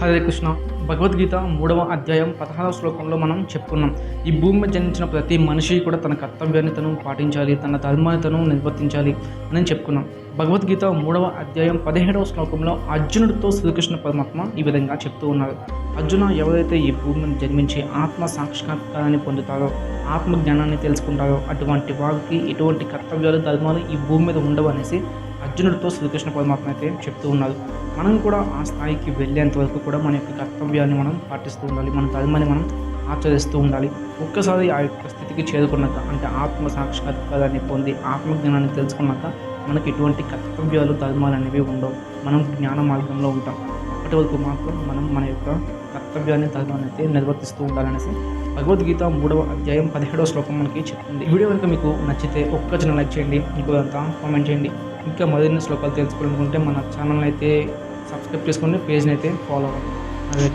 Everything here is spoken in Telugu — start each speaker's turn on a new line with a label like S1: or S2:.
S1: హరే కృష్ణ. భగవద్గీత 3వ అధ్యాయం 16వ శ్లోకంలో మనం చెప్పుకున్నాం. ఈ భూమి మీద జన్మించిన ప్రతి మనిషి కూడా తన కర్తవ్యాన్ని తను పాటించాలి, తన ధర్మాన్ని తను నిర్వర్తించాలి అని చెప్పుకున్నాం. భగవద్గీత 3వ అధ్యాయం 17వ శ్లోకంలో అర్జునుడితో శ్రీకృష్ణ పరమాత్మ ఈ విధంగా చెప్తూ ఉన్నారు. అర్జున, ఎవరైతే ఈ భూమి మీద జన్మించి ఆత్మ సాక్షాత్కారాన్ని పొందుతారో, ఆత్మ జ్ఞానాన్ని తెలుసుకుంటారో అటువంటి వారికి ఎటువంటి కర్తవ్యాలు ధర్మాలు ఈ భూమి మీద ఉండవు అనేసి అర్జునుడితో శ్రీకృష్ణ పరమాత్మ అయితే చెప్తూ ఉన్నారు. మనం కూడా ఆ స్థాయికి వెళ్ళేంత వరకు కూడా మన యొక్క కర్తవ్యాన్ని మనం పాటిస్తూ ఉండాలి, మన ధర్మాన్ని మనం ఆచరిస్తూ ఉండాలి. ఒక్కసారి ఆ యొక్క స్థితికి చేరుకున్నాక, అంటే ఆత్మ సాక్షాత్కారాన్ని పొంది ఆత్మజ్ఞానాన్ని తెలుసుకున్నాక మనకి ఎటువంటి కర్తవ్యాలు ధర్మాలు అనేవి ఉండవు. మనం జ్ఞాన మార్గంలో ఉంటాం. అప్పటి వరకు మాత్రం మనం మన యొక్క కర్తవ్యాన్ని ధర్మాన్ని అయితే నిర్వర్తిస్తూ ఉండాలనేసి భగవద్గీత 3వ అధ్యాయం 17వ శ్లోకం మనకి చెప్తుంది. ఈ వీడియో కనుక మీకు నచ్చితే ఒక్క చిన్న లైక్ చేయండి, ఇంకోదంతా కామెంట్ చేయండి. ఇంకా మరిన్ని శ్లోకాలు తెలుసుకోవాలనుకుంటే మన ఛానల్ అయితే సబ్స్క్రైబ్ చేసుకోండి, పేజ్ని అయితే ఫాలో అవ్వండి.